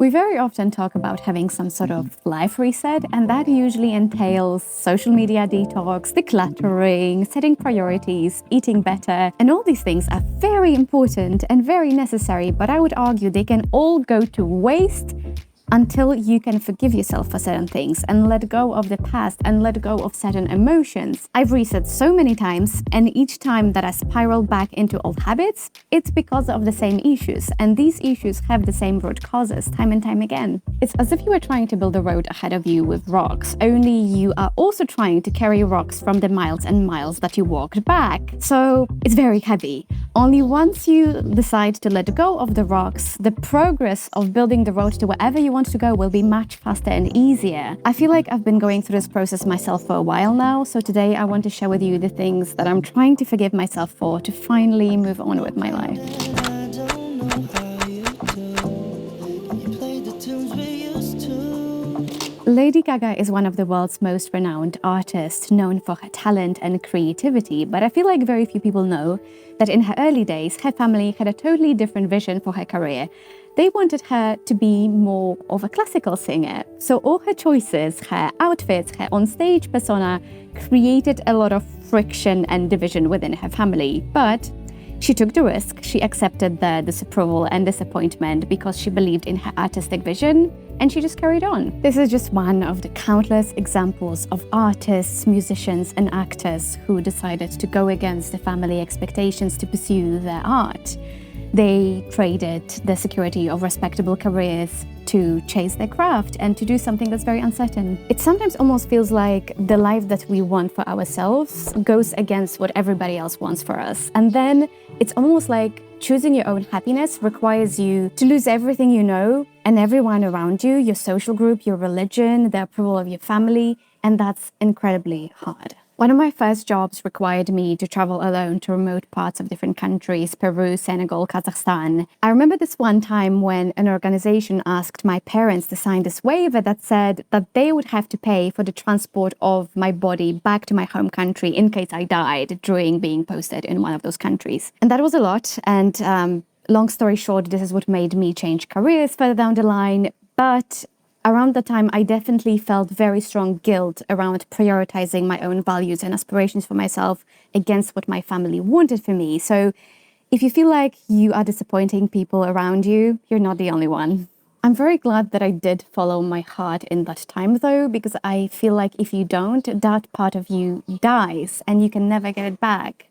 We very often talk about having some sort of life reset, and that usually entails social media detox, decluttering, setting priorities, eating better, and all these things are very important and very necessary, but I would argue they can all go to waste until you can forgive yourself for certain things and let go of the past and let go of certain emotions. I've reset so many times, and each time that I spiral back into old habits, it's because of the same issues, and these issues have the same root causes time and time again. It's as if you were trying to build a road ahead of you with rocks, only you are also trying to carry rocks from the miles and miles that you walked back. So it's very heavy. Only once you decide to let go of the rocks, the progress of building the road to wherever you want to go will be much faster and easier. I feel like I've been going through this process myself for a while now, so today I want to share with you the things that I'm trying to forgive myself for to finally move on with my life. Lady Gaga is one of the world's most renowned artists, known for her talent and creativity, but I feel like very few people know that in her early days, her family had a totally different vision for her career. They wanted her to be more of a classical singer, so all her choices, her outfits, her onstage persona created a lot of friction and division within her family. But she took the risk, she accepted the disapproval and disappointment because she believed in her artistic vision, and she just carried on. This is just one of the countless examples of artists, musicians, and actors who decided to go against the family expectations to pursue their art. They traded the security of respectable careers to chase their craft and to do something that's very uncertain. It sometimes almost feels like the life that we want for ourselves goes against what everybody else wants for us. And then it's almost like choosing your own happiness requires you to lose everything you know and everyone around you, your social group, your religion, the approval of your family, and that's incredibly hard. One of my first jobs required me to travel alone to remote parts of different countries, Peru, Senegal, Kazakhstan. I remember this one time when an organization asked my parents to sign this waiver that said that they would have to pay for the transport of my body back to my home country in case I died during being posted in one of those countries. And that was a lot. And long story short, this is what made me change careers further down the line. But around that time, I definitely felt very strong guilt around prioritizing my own values and aspirations for myself against what my family wanted for me. So if you feel like you are disappointing people around you, you're not the only one. I'm very glad that I did follow my heart in that time, though, because I feel like if you don't, that part of you dies and you can never get it back.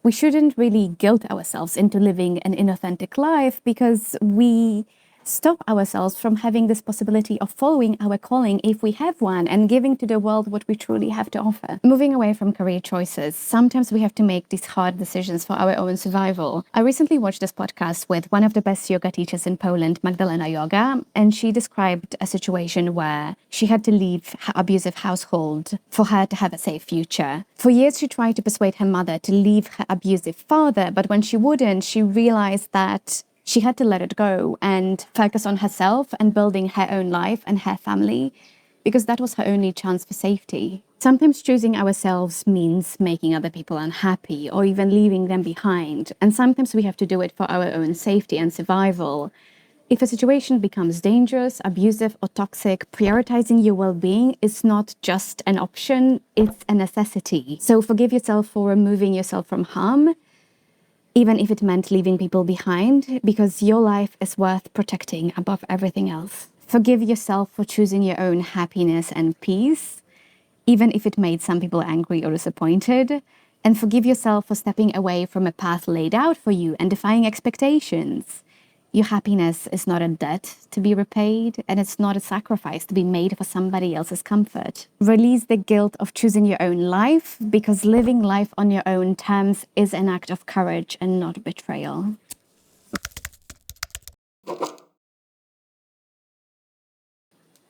We shouldn't really guilt ourselves into living an inauthentic life because we stop ourselves from having this possibility of following our calling if we have one and giving to the world what we truly have to offer. Moving away from career choices, sometimes we have to make these hard decisions for our own survival. I recently watched this podcast with one of the best yoga teachers in Poland, Magdalena Yoga, and she described a situation where she had to leave her abusive household for her to have a safe future. For years, she tried to persuade her mother to leave her abusive father, but when she wouldn't, she realized that she had to let it go and focus on herself and building her own life and her family, because that was her only chance for safety. Sometimes choosing ourselves means making other people unhappy or even leaving them behind. And sometimes we have to do it for our own safety and survival. If a situation becomes dangerous, abusive, or toxic, prioritizing your well-being is not just an option, it's a necessity. So forgive yourself for removing yourself from harm, even if it meant leaving people behind, because your life is worth protecting above everything else. Forgive yourself for choosing your own happiness and peace, even if it made some people angry or disappointed. And forgive yourself for stepping away from a path laid out for you and defying expectations. Your happiness is not a debt to be repaid, and it's not a sacrifice to be made for somebody else's comfort. Release the guilt of choosing your own life, because living life on your own terms is an act of courage and not betrayal.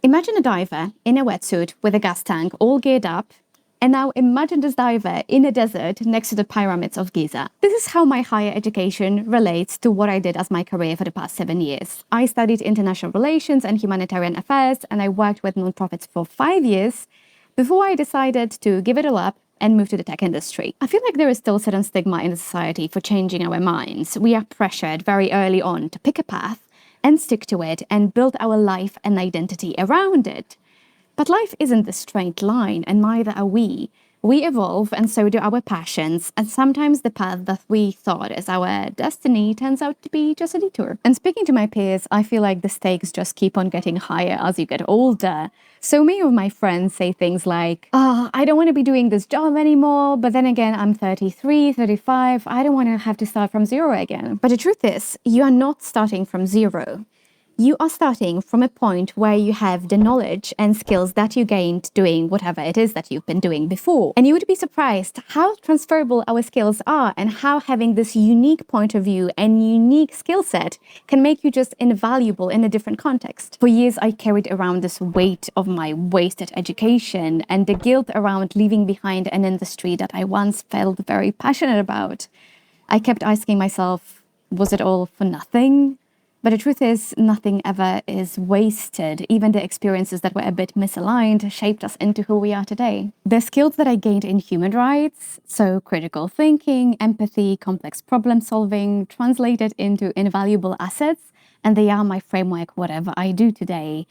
Imagine a diver in a wetsuit with a gas tank all geared up. And now imagine this diver in a desert next to the pyramids of Giza. This is how my higher education relates to what I did as my career for the past 7 years. I studied international relations and humanitarian affairs, and I worked with nonprofits for 5 years before I decided to give it all up and move to the tech industry. I feel like there is still a certain stigma in society for changing our minds. We are pressured very early on to pick a path and stick to it and build our life and identity around it. But life isn't a straight line, and neither are we. We evolve, and so do our passions, and sometimes the path that we thought is our destiny turns out to be just a detour. And speaking to my peers, I feel like the stakes just keep on getting higher as you get older. So many of my friends say things like, I don't want to be doing this job anymore, but then again, I'm 33, 35, I don't want to have to start from zero again. But the truth is, you are not starting from zero. You are starting from a point where you have the knowledge and skills that you gained doing whatever it is that you've been doing before. And you would be surprised how transferable our skills are and how having this unique point of view and unique skill set can make you just invaluable in a different context. For years, I carried around this weight of my wasted education and the guilt around leaving behind an industry that I once felt very passionate about. I kept asking myself, was it all for nothing? But the truth is, nothing ever is wasted. Even the experiences that were a bit misaligned shaped us into who we are today. The skills that I gained in human rights, so critical thinking, empathy, complex problem solving, translated into invaluable assets, and they are my framework whatever I do today.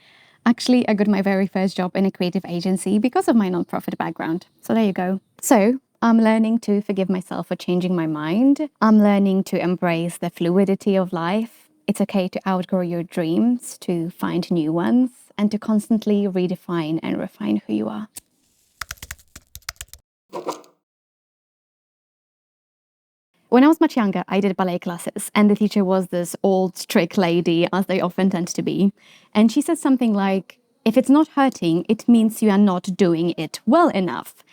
Actually, I got my very first job in a creative agency because of my nonprofit background. So there you go. So I'm learning to forgive myself for changing my mind. I'm learning to embrace the fluidity of life. It's okay to outgrow your dreams, to find new ones, and to constantly redefine and refine who you are. When I was much younger, I did ballet classes, and the teacher was this old, strict lady, as they often tend to be. And she said something like, if it's not hurting, it means you are not doing it well enough.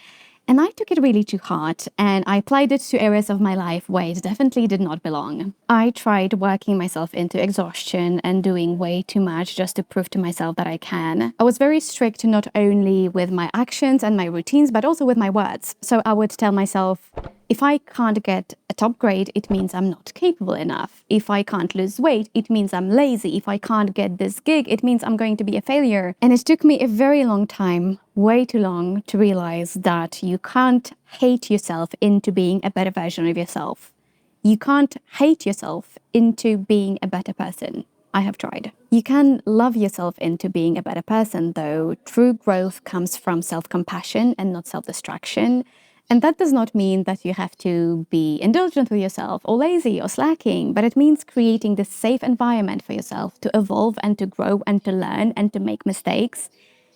And I took it really to heart, and I applied it to areas of my life where it definitely did not belong. I tried working myself into exhaustion and doing way too much just to prove to myself that I can. I was very strict not only with my actions and my routines, but also with my words. So I would tell myself, if I can't get a top grade, it means I'm not capable enough. If I can't lose weight, it means I'm lazy. If I can't get this gig, it means I'm going to be a failure. And it took me a very long time, way too long, to realize that you can't hate yourself into being a better version of yourself. You can't hate yourself into being a better person. I have tried. You can love yourself into being a better person, though. True growth comes from self-compassion and not self-destruction. And that does not mean that you have to be indulgent with yourself or lazy or slacking, but it means creating this safe environment for yourself to evolve and to grow and to learn and to make mistakes.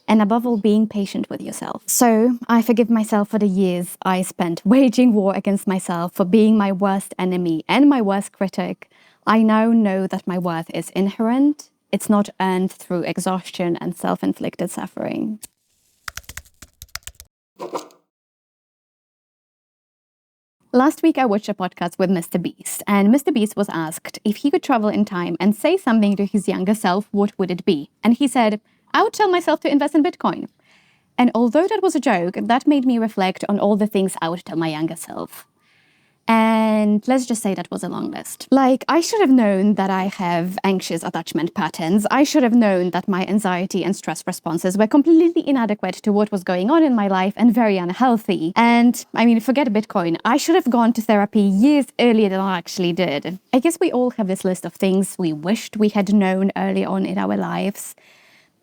And above all, being patient with yourself. So I forgive myself for the years I spent waging war against myself, for being my worst enemy and my worst critic. I now know that my worth is inherent. It's not earned through exhaustion and self-inflicted suffering. Last week, I watched a podcast with Mr. Beast, and Mr. Beast was asked if he could travel in time and say something to his younger self, what would it be? And he said, I would tell myself to invest in Bitcoin. And although that was a joke, that made me reflect on all the things I would tell my younger self. And let's just say that was a long list. Like, I should have known that I have anxious attachment patterns. I should have known that my anxiety and stress responses were completely inadequate to what was going on in my life and very unhealthy. And I mean, forget Bitcoin. I should have gone to therapy years earlier than I actually did. I guess we all have this list of things we wished we had known early on in our lives.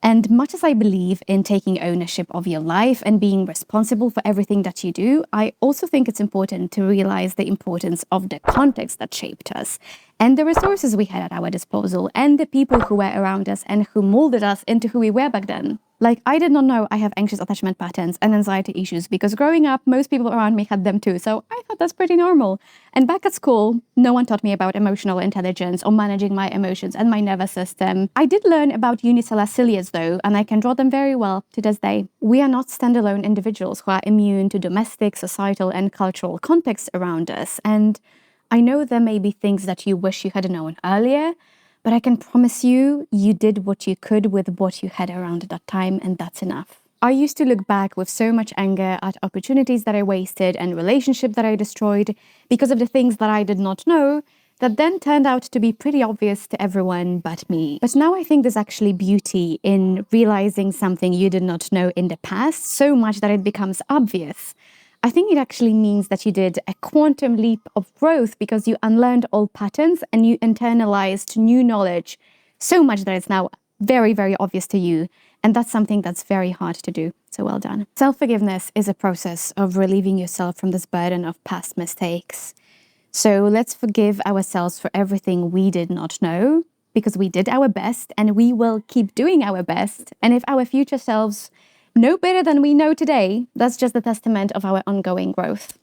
And much as I believe in taking ownership of your life and being responsible for everything that you do, I also think it's important to realize the importance of the context that shaped us and the resources we had at our disposal and the people who were around us and who molded us into who we were back then. Like, I did not know I have anxious attachment patterns and anxiety issues because growing up, most people around me had them too. So I thought that's pretty normal. And back at school, no one taught me about emotional intelligence or managing my emotions and my nervous system. I did learn about unicellular cilias though, and I can draw them very well to this day. We are not standalone individuals who are immune to domestic, societal, and cultural contexts around us. And I know there may be things that you wish you had known earlier, but I can promise you, you did what you could with what you had around at that time, and that's enough. I used to look back with so much anger at opportunities that I wasted and relationships that I destroyed because of the things that I did not know that then turned out to be pretty obvious to everyone but me. But now I think there's actually beauty in realizing something you did not know in the past so much that it becomes obvious. I think it actually means that you did a quantum leap of growth because you unlearned old patterns and you internalized new knowledge so much that it's now very, very obvious to you. And that's something that's very hard to do. So well done. Self-forgiveness is a process of relieving yourself from this burden of past mistakes. So let's forgive ourselves for everything we did not know, because we did our best and we will keep doing our best. And if our future selves know better than we know today, that's just a testament of our ongoing growth.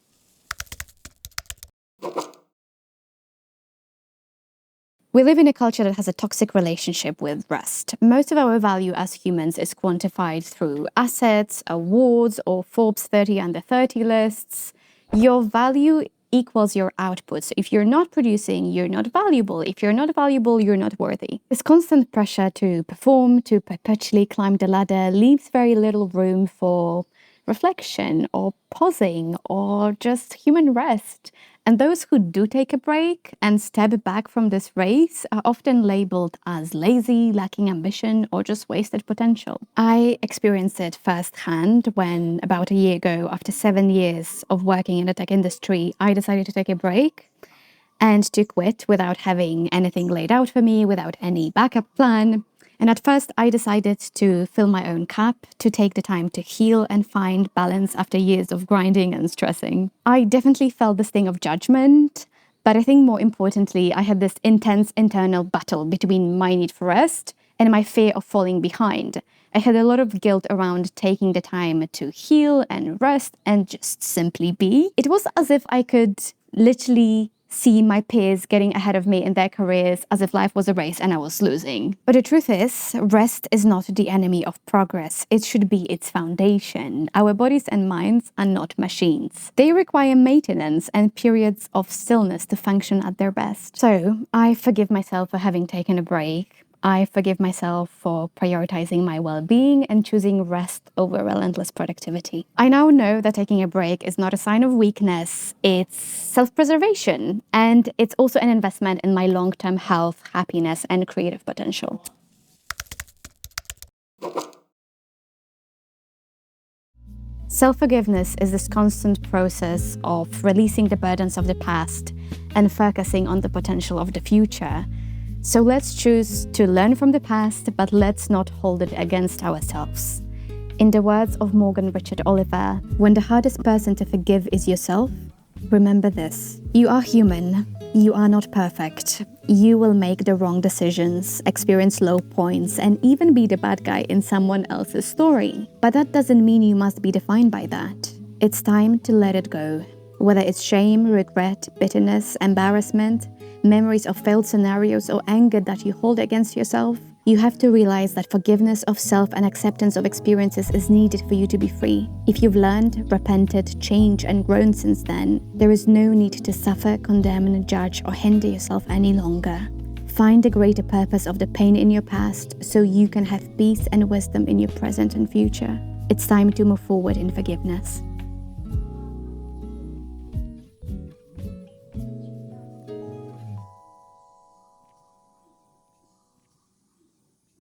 We live in a culture that has a toxic relationship with rest. Most of our value as humans is quantified through assets, awards, or Forbes 30 under 30 lists. Your value equals your output. So if you're not producing, you're not valuable. If you're not valuable, you're not worthy. This constant pressure to perform, to perpetually climb the ladder, leaves very little room for reflection or pausing or just human rest. And those who do take a break and step back from this race are often labeled as lazy, lacking ambition, or just wasted potential. I experienced it firsthand when, about a year ago, after 7 years of working in the tech industry, I decided to take a break and to quit without having anything laid out for me, without any backup plan. And at first, I decided to fill my own cup, to take the time to heal and find balance after years of grinding and stressing. I definitely felt the sting of judgment, but I think more importantly, I had this intense internal battle between my need for rest and my fear of falling behind. I had a lot of guilt around taking the time to heal and rest and just simply be. It was as if I could literally see my peers getting ahead of me in their careers, as if life was a race and I was losing. But the truth is, rest is not the enemy of progress. It should be its foundation. Our bodies and minds are not machines. They require maintenance and periods of stillness to function at their best. So I forgive myself for having taken a break. I forgive myself for prioritizing my well-being and choosing rest over relentless productivity. I now know that taking a break is not a sign of weakness, it's self-preservation, and it's also an investment in my long-term health, happiness, and creative potential. Self-forgiveness is this constant process of releasing the burdens of the past and focusing on the potential of the future. So let's choose to learn from the past, but let's not hold it against ourselves. In the words of Morgan Richard Oliver, when the hardest person to forgive is yourself, remember this: you are human, you are not perfect. You will make the wrong decisions, experience low points, and even be the bad guy in someone else's story. But that doesn't mean you must be defined by that. It's time to let it go. Whether it's shame, regret, bitterness, embarrassment, memories of failed scenarios, or anger that you hold against yourself, you have to realize that forgiveness of self and acceptance of experiences is needed for you to be free. If you've learned, repented, changed, and grown since then, there is no need to suffer, condemn, judge, or hinder yourself any longer. Find the greater purpose of the pain in your past so you can have peace and wisdom in your present and future. It's time to move forward in forgiveness.